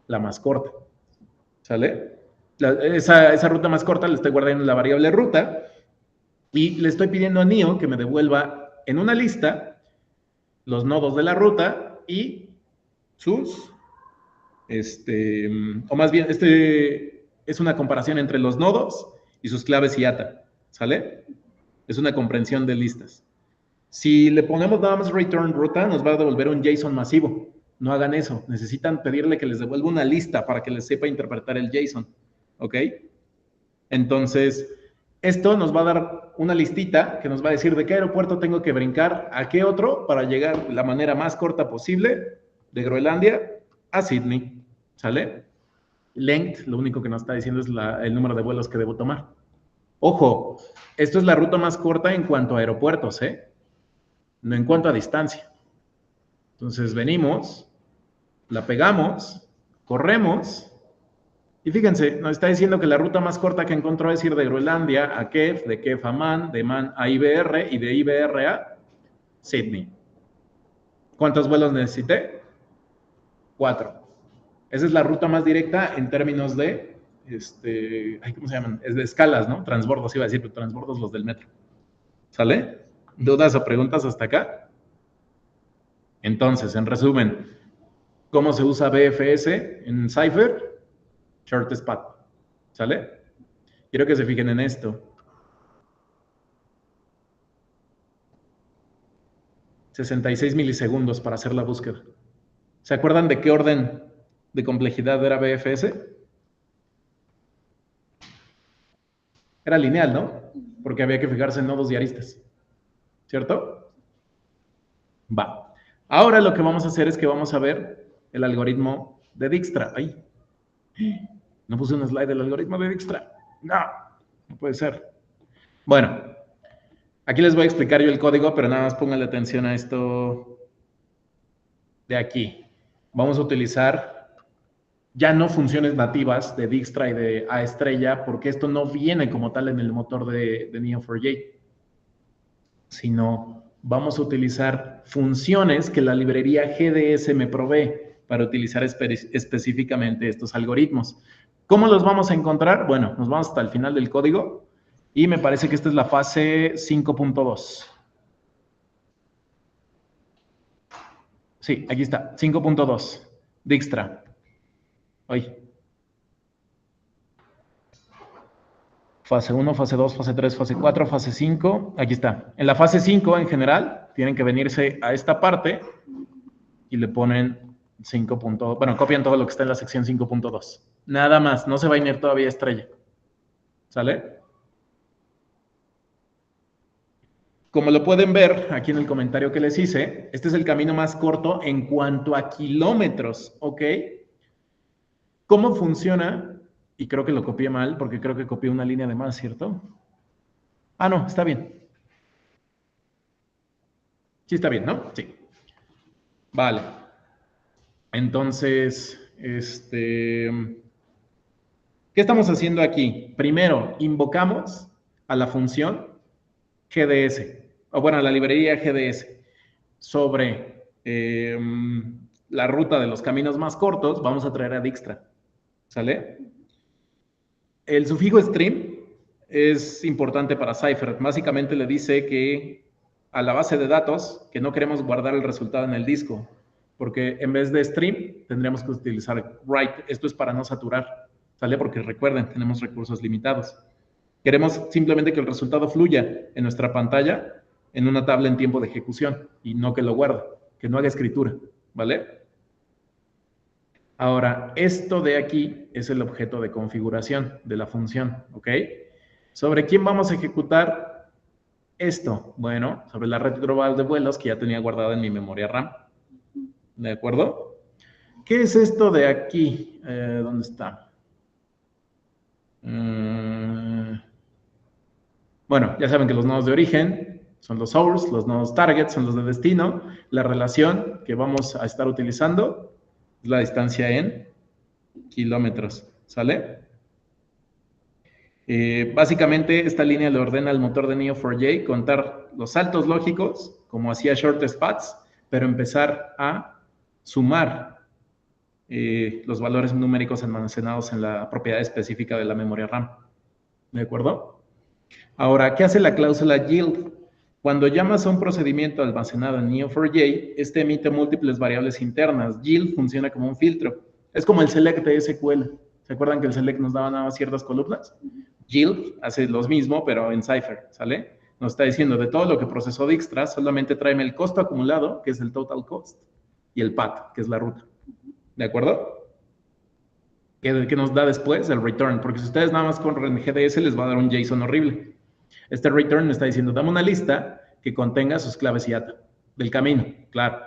la más corta. ¿Sale? Esa ruta más corta le estoy guardando en la variable ruta y le estoy pidiendo a Neo que me devuelva en una lista los nodos de la ruta y sus, o más bien, es una comparación entre los nodos y sus claves IATA, ¿sale? Es una comprensión de listas. Si le ponemos nada más return ruta, nos va a devolver un JSON masivo. No hagan eso. Necesitan pedirle que les devuelva una lista para que les sepa interpretar el JSON, ¿ok? Entonces, esto nos va a dar una listita que nos va a decir de qué aeropuerto tengo que brincar a qué otro para llegar de la manera más corta posible de Groenlandia a Sydney. ¿Sale? Length, lo único que nos está diciendo es el número de vuelos que debo tomar. Ojo, esto es la ruta más corta en cuanto a aeropuertos, no en cuanto a distancia. Entonces venimos, la pegamos, corremos. Y fíjense, nos está diciendo que la ruta más corta que encontró es ir de Groenlandia a Kef, de Kef a Man, de Man a IBR y de IBR a Sydney. ¿Cuántos vuelos necesité? 4. Esa es la ruta más directa en términos de, ¿cómo se llaman? Es de escalas, ¿no? Transbordos, iba a decir, pero transbordos los del metro. ¿Sale? ¿Dudas o preguntas hasta acá? Entonces, en resumen, ¿cómo se usa BFS en Cypher? Shortest path. ¿Sale? Quiero que se fijen en esto. 66 milisegundos para hacer la búsqueda. ¿Se acuerdan de qué orden de complejidad era BFS? Era lineal, ¿no? Porque había que fijarse en nodos y aristas. ¿Cierto? Va. Ahora lo que vamos a hacer es que vamos a ver el algoritmo de Dijkstra. ¡Ay! No puse un slide del algoritmo de Dijkstra. No, no puede ser. Bueno, aquí les voy a explicar yo el código, pero nada más pónganle atención a esto de aquí. Vamos a utilizar ya no funciones nativas de Dijkstra y de A estrella, porque esto no viene como tal en el motor de Neo4j, sino vamos a utilizar funciones que la librería GDS me provee para utilizar específicamente estos algoritmos. ¿Cómo los vamos a encontrar? Bueno, nos vamos hasta el final del código y me parece que esta es la fase 5.2. Sí, aquí está, 5.2, Dijkstra. Ay. Fase 1, fase 2, fase 3, fase 4, fase 5. Aquí está. En la fase 5, en general, tienen que venirse a esta parte y le ponen 5. Bueno, copian todo lo que está en la sección 5.2. Nada más. No se va a ir todavía estrella. ¿Sale? Como lo pueden ver aquí en el comentario que les hice, este es el camino más corto en cuanto a kilómetros, ¿ok? ¿Cómo funciona? Y creo que lo copié mal porque creo que copié una línea de más, ¿cierto? Ah, no, está bien. Sí está bien, ¿no? Sí. Vale. Entonces, ¿qué estamos haciendo aquí? Primero, invocamos a la función GDS, o bueno, a la librería GDS sobre la ruta de los caminos más cortos. Vamos a traer a Dijkstra, ¿sale? El sufijo stream es importante para Cypher. Básicamente le dice que a la base de datos que no queremos guardar el resultado en el disco, porque en vez de stream tendríamos que utilizar write. Esto es para no saturar, ¿sale? Porque recuerden, tenemos recursos limitados. Queremos simplemente que el resultado fluya en nuestra pantalla en una tabla en tiempo de ejecución y no que lo guarde, que no haga escritura, ¿vale? Ahora, esto de aquí es el objeto de configuración de la función, ¿ok? ¿Sobre quién vamos a ejecutar esto? Bueno, sobre la red global de vuelos que ya tenía guardada en mi memoria RAM. ¿De acuerdo? ¿Qué es esto de aquí? ¿Dónde está? Bueno, ya saben que los nodos de origen son los source, los nodos target son los de destino. La relación que vamos a estar utilizando es la distancia en kilómetros, ¿sale? Básicamente, esta línea le ordena al motor de Neo4j contar los saltos lógicos, como hacía shortest paths, pero empezar a sumar los valores numéricos almacenados en la propiedad específica de la memoria RAM. ¿De acuerdo? Ahora, ¿qué hace la cláusula yield? Cuando llamas a un procedimiento almacenado en Neo4j, este emite múltiples variables internas. Yield funciona como un filtro. Es como el select de SQL. ¿Se acuerdan que el select nos daba nada más ciertas columnas? Yield hace lo mismo, pero en Cypher, ¿sale? Nos está diciendo, de todo lo que procesó Dijkstra, solamente tráeme el costo acumulado, que es el total cost, y el path, que es la ruta. ¿De acuerdo? ¿Qué nos da después? El return, porque si ustedes nada más corren GDS, les va a dar un JSON horrible. Este return me está diciendo, dame una lista que contenga sus claves IATA del camino, claro,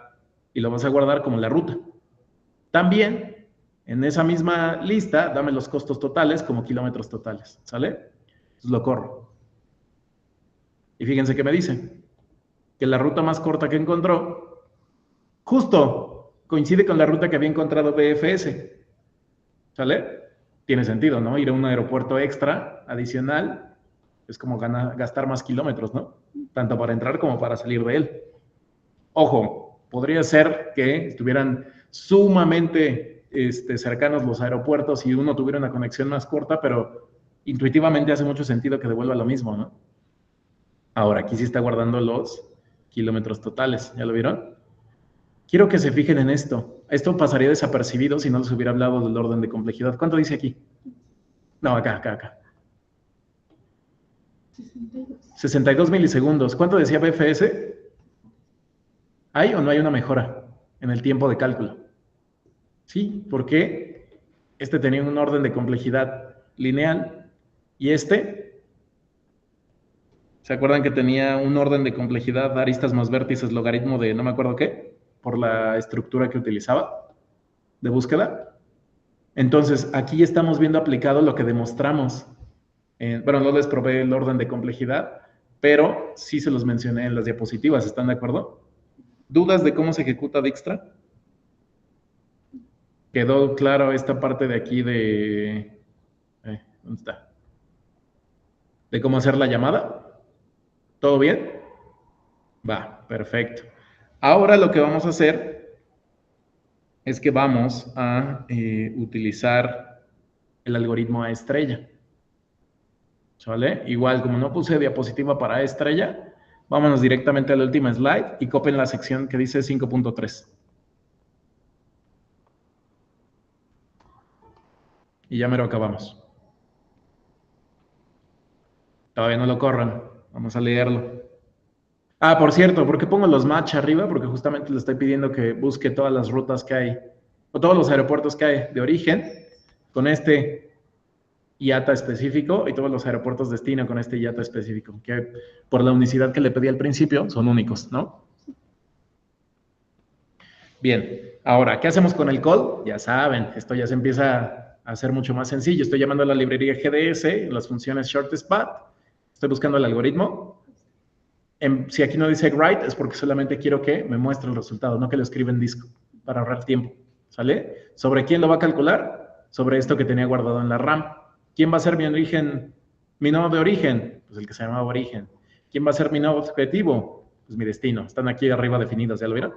y lo vas a guardar como la ruta. También, en esa misma lista, dame los costos totales como kilómetros totales, ¿sale? Entonces lo corro. Y fíjense que me dice que la ruta más corta que encontró justo coincide con la ruta que había encontrado BFS, ¿sale? Tiene sentido, ¿no? Ir a un aeropuerto extra, adicional, es como gastar más kilómetros, ¿no? Tanto para entrar como para salir de él. Ojo, podría ser que estuvieran sumamente cercanos los aeropuertos y uno tuviera una conexión más corta, pero intuitivamente hace mucho sentido que devuelva lo mismo, ¿no? Ahora, aquí sí está guardando los kilómetros totales, ¿ya lo vieron? Quiero que se fijen en esto. Esto pasaría desapercibido si no les hubiera hablado del orden de complejidad. ¿Cuánto dice aquí? No, acá. 62 milisegundos. ¿Cuánto decía BFS? ¿Hay o no hay una mejora en el tiempo de cálculo? Sí, porque este tenía un orden de complejidad lineal y este, ¿se acuerdan que tenía un orden de complejidad aristas más vértices logaritmo de no me acuerdo qué? por la estructura que utilizaba de búsqueda. Entonces, aquí estamos viendo aplicado lo que demostramos. Bueno, no les probé el orden de complejidad, pero sí se los mencioné en las diapositivas, ¿están de acuerdo? ¿Dudas de cómo se ejecuta Dijkstra? ¿Quedó claro esta parte de aquí de... ¿dónde está? ¿De cómo hacer la llamada? ¿Todo bien? Va, perfecto. Ahora lo que vamos a hacer es que vamos a utilizar el algoritmo A estrella. ¿Vale? Igual, como no puse diapositiva para A estrella, vámonos directamente a la última slide y copien la sección que dice 5.3. Y ya me lo acabamos. Todavía no lo corran. Vamos a leerlo. Ah, por cierto, ¿por qué pongo los match arriba? Porque justamente le estoy pidiendo que busque todas las rutas que hay, o todos los aeropuertos que hay de origen, con este IATA específico, y todos los aeropuertos destino con este IATA específico, que por la unicidad que le pedí al principio, son únicos, ¿no? Bien, ahora, ¿qué hacemos con el call? Ya saben, esto ya se empieza a hacer mucho más sencillo. Estoy llamando a la librería GDS, las funciones shortest path, estoy buscando el algoritmo. Si aquí no dice write, es porque solamente quiero que me muestre el resultado, no que lo escriba en disco, para ahorrar tiempo, ¿sale? ¿Sobre quién lo va a calcular? Sobre esto que tenía guardado en la RAM. ¿Quién va a ser mi origen, mi nodo de origen? Pues el que se llamaba origen. ¿Quién va a ser mi nodo objetivo? Pues mi destino. Están aquí arriba definidos, ¿ya lo vieron?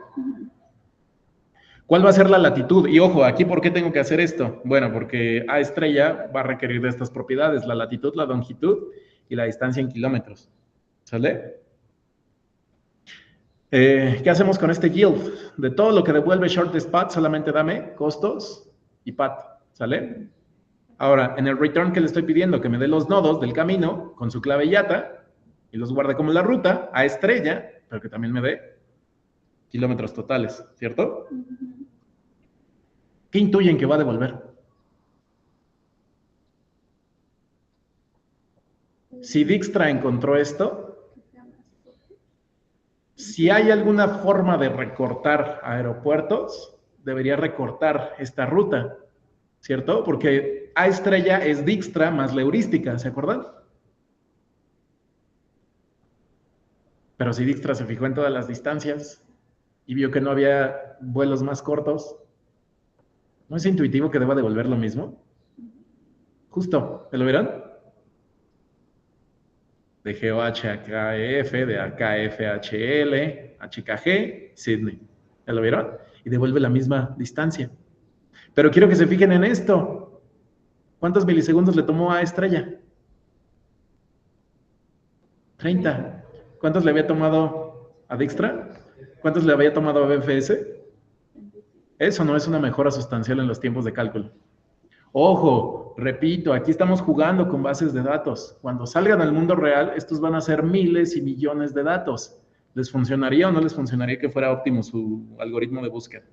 ¿Cuál va a ser la latitud? Y ojo, aquí, ¿por qué tengo que hacer esto? Bueno, porque A estrella va a requerir de estas propiedades, la latitud, la longitud y la distancia en kilómetros, ¿sale? ¿Qué hacemos con este yield? De todo lo que devuelve shortest path, solamente dame costos y path, ¿sale? Ahora, en el return que le estoy pidiendo, que me dé los nodos del camino con su clave IATA y los guarde como la ruta, A estrella, pero que también me dé kilómetros totales, ¿cierto? ¿Qué intuyen que va a devolver? Si Dijkstra encontró esto, si hay alguna forma de recortar aeropuertos, debería recortar esta ruta, ¿cierto? Porque A estrella es Dijkstra más la heurística, ¿se acuerdan? Pero si Dijkstra se fijó en todas las distancias y vio que no había vuelos más cortos, ¿no es intuitivo que deba devolver lo mismo? Justo, ¿me lo vieron? De GOH a KF, de AKF a HL, HKG, Sydney. ¿Ya lo vieron? Y devuelve la misma distancia. Pero quiero que se fijen en esto. ¿Cuántos milisegundos le tomó a estrella? 30. ¿Cuántos le había tomado a Dijkstra? ¿Cuántos le había tomado a BFS? Eso no es una mejora sustancial en los tiempos de cálculo. Ojo, repito, aquí estamos jugando con bases de datos. Cuando salgan al mundo real, estos van a ser miles y millones de datos. ¿Les funcionaría o no les funcionaría que fuera óptimo su algoritmo de búsqueda?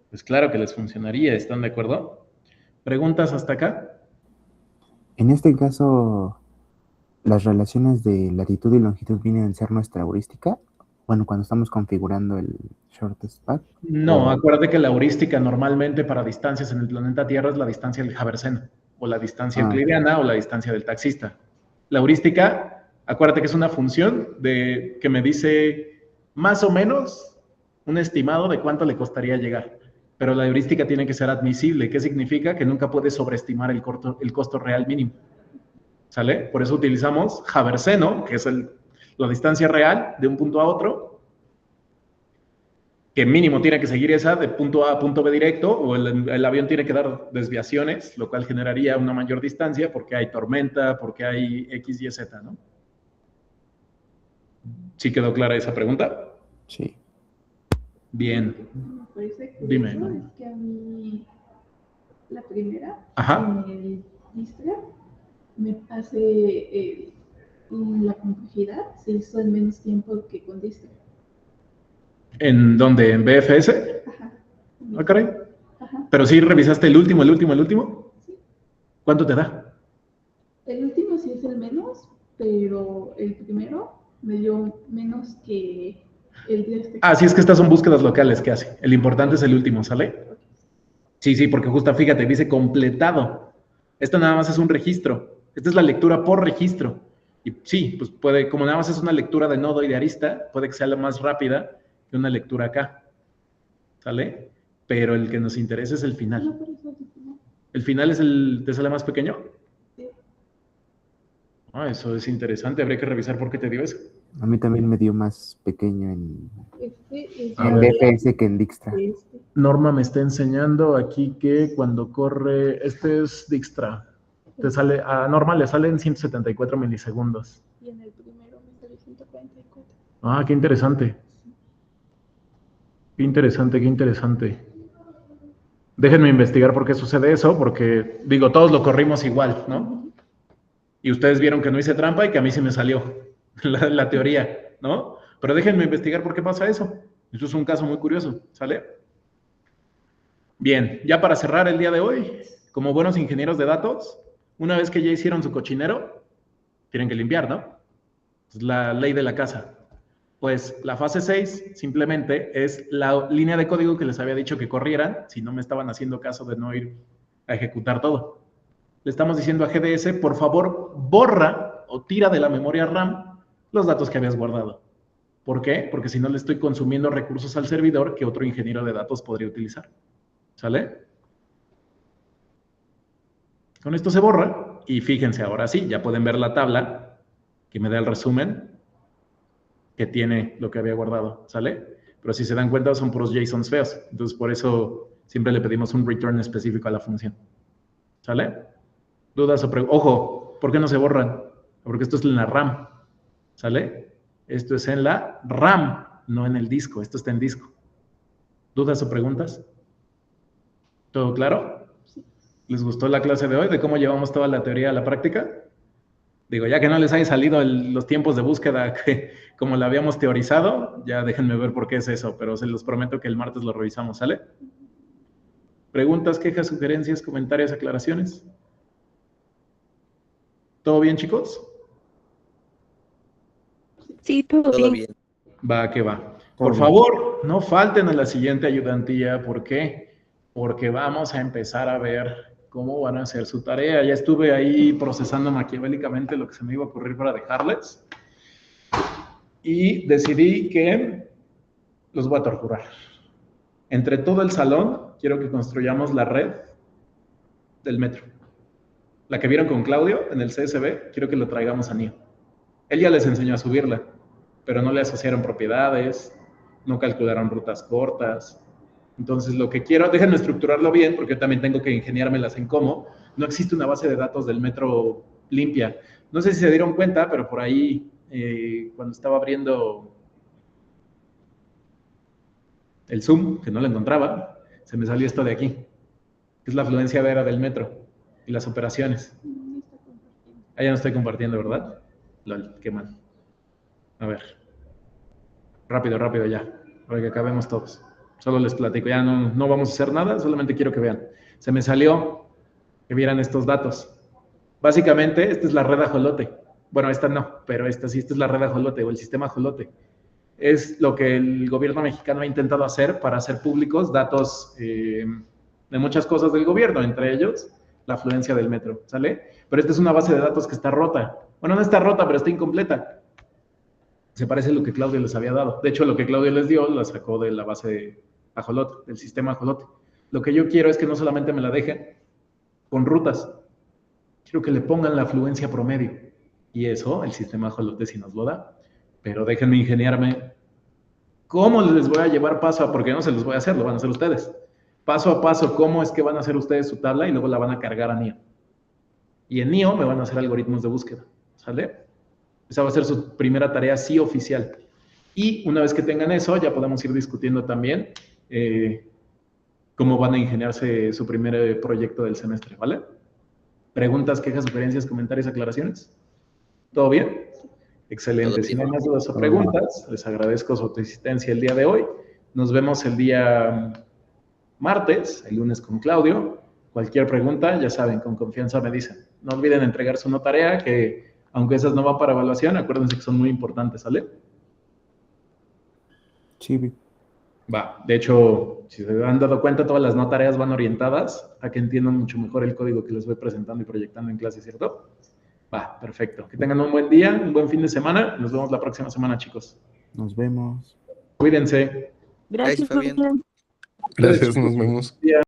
Pues claro que les funcionaría, ¿están de acuerdo? ¿Preguntas hasta acá? En este caso, las relaciones de latitud y longitud vienen a ser nuestra heurística. Bueno, cuando estamos configurando el shortest path. No, acuérdate que la heurística normalmente para distancias en el planeta Tierra es la distancia del Haversino, o la distancia euclidiana, o la distancia del taxista. La heurística, acuérdate que es una función que me dice más o menos un estimado de cuánto le costaría llegar. Pero la heurística tiene que ser admisible. ¿Qué significa? Que nunca puedes sobreestimar el costo real mínimo. ¿Sale? Por eso utilizamos Haversino, que es la distancia real de un punto a otro, que mínimo tiene que seguir esa de punto A a punto B directo, o el avión tiene que dar desviaciones, lo cual generaría una mayor distancia porque hay tormenta, porque hay X, Y, Z, ¿no? ¿Sí quedó clara esa pregunta? Sí. Bien. Me parece curioso, Dime, ¿no? es que a mí la primera, Ajá. en el Dijkstra, me hace la complejidad se hizo en menos tiempo que con Dijkstra. ¿En dónde? ¿En BFS? Ajá. Ah, caray. Ajá. Pero sí revisaste el último. Sí. ¿Cuánto te da? El último sí es el menos, pero el primero me dio menos que El de este. Ah, sí, es que estas son búsquedas locales que hace. El importante es el último, ¿sale? Sí, porque justo fíjate, dice completado. Esto nada más es un registro. Esta es la lectura por registro. Y sí, pues puede, como nada más es una lectura de nodo y de arista, puede que sea la más rápida que una lectura acá. ¿Sale? Pero el que nos interesa es el final. No, pero eso es el final. ¿El final es el te sale más pequeño? Sí. Ah, eso es interesante. Habría que revisar por qué te dio eso. A mí también me dio más pequeño en Este es DFS que en Dijkstra. este. Norma me está enseñando aquí que cuando corre, este es Dijkstra, te sale, a Norma le salen 174 milisegundos. Y en el primero me salió 144. Ah, qué interesante. Qué interesante, qué interesante. Déjenme investigar por qué sucede eso, porque, digo, todos lo corrimos igual, ¿no? Y ustedes vieron que no hice trampa y que a mí sí me salió la teoría, ¿no? Pero déjenme investigar por qué pasa eso. Eso es un caso muy curioso, ¿sale? Bien, ya para cerrar el día de hoy, como buenos ingenieros de datos, una vez que ya hicieron su cochinero, tienen que limpiar, ¿no? Es la ley de la casa. Pues la fase 6 simplemente es la línea de código que les había dicho que corrieran, si no me estaban haciendo caso de no ir a ejecutar todo. Le estamos diciendo a GDS, por favor, borra o tira de la memoria RAM los datos que habías guardado. ¿Por qué? Porque si no le estoy consumiendo recursos al servidor que otro ingeniero de datos podría utilizar. ¿Sale? Con esto se borra y fíjense, ahora sí, ya pueden ver la tabla que me da el resumen que tiene lo que había guardado, ¿sale? Pero si se dan cuenta son puros JSONs feos, entonces por eso siempre le pedimos un return específico a la función, ¿sale? ¿Dudas o preguntas? Ojo, ¿por qué no se borran? Porque esto es en la RAM, ¿sale? Esto es en la RAM, no en el disco, esto está en disco. ¿Dudas o preguntas? ¿Todo claro? ¿Les gustó la clase de hoy de cómo llevamos toda la teoría a la práctica? Digo, ya que no les haya salido los tiempos de búsqueda como la habíamos teorizado, ya déjenme ver por qué es eso, pero se los prometo que el martes lo revisamos, ¿sale? ¿Preguntas, quejas, sugerencias, comentarios, aclaraciones? ¿Todo bien, chicos? Sí, todo Todo bien. bien. Va, que va. Por favor, no falten a la siguiente ayudantía. ¿Por qué? Porque vamos a empezar a ver cómo van a hacer su tarea. Ya estuve ahí procesando maquiavélicamente lo que se me iba a ocurrir para dejarles. Y decidí que los voy a torturar. Entre todo el salón, quiero que construyamos la red del metro. La que vieron con Claudio en el CSB, quiero que lo traigamos a NIO. Él ya les enseñó a subirla, pero no le asociaron propiedades, no calcularon rutas cortas. Entonces, lo que quiero, déjenme estructurarlo bien, porque yo también tengo que ingeniármelas en cómo. No existe una base de datos del metro limpia. No sé si se dieron cuenta, pero por ahí, cuando estaba abriendo el Zoom, que no lo encontraba, se me salió esto de aquí, que es la afluencia vera del metro y las operaciones. Ah, ya no estoy compartiendo, ¿verdad? Lol, qué mal. A ver. Rápido ya, para que acabemos todos. Solo les platico, ya no vamos a hacer nada, solamente quiero que vean. Se me salió que vieran estos datos. Básicamente, esta es la red ajolote. Bueno, esta no, pero esta sí, esta es la red ajolote o el sistema ajolote. Es lo que el gobierno mexicano ha intentado hacer para hacer públicos datos de muchas cosas del gobierno, entre ellos la afluencia del metro, ¿sale? Pero esta es una base de datos que está rota. Bueno, no está rota, pero está incompleta. Se parece a lo que Claudio les había dado. De hecho, lo que Claudio les dio, la sacó de la base ajolote, del sistema ajolote. Lo que yo quiero es que no solamente me la dejen con rutas, quiero que le pongan la afluencia promedio. Y eso, el sistema ajolote sí nos lo da. Pero déjenme ingeniarme cómo les voy a llevar paso a, porque no se los voy a hacer, lo van a hacer ustedes. Paso a paso, cómo es que van a hacer ustedes su tabla y luego la van a cargar a NIO. Y en NIO me van a hacer algoritmos de búsqueda, ¿sale? Esa va a ser su primera tarea sí oficial. Y una vez que tengan eso, ya podemos ir discutiendo también cómo van a ingeniarse su primer proyecto del semestre, ¿vale? ¿Preguntas, quejas, sugerencias, comentarios, aclaraciones? ¿Todo bien? Excelente. Todo Si bien. no hay más dudas o preguntas, les agradezco su asistencia el día de hoy. Nos vemos el día martes, el lunes con Claudio. Cualquier pregunta, ya saben, con confianza me dicen. No olviden entregar su tarea, que aunque esas no van para evaluación, acuérdense que son muy importantes, ¿sale? Sí, Va, de hecho, si se han dado cuenta, todas las no tareas van orientadas a que entiendan mucho mejor el código que les voy presentando y proyectando en clase, ¿cierto? Va, perfecto. Que tengan un buen día, un buen fin de semana. Nos vemos la próxima semana, chicos. nos vemos. Cuídense. Gracias, Fabián. Gracias, nos vemos.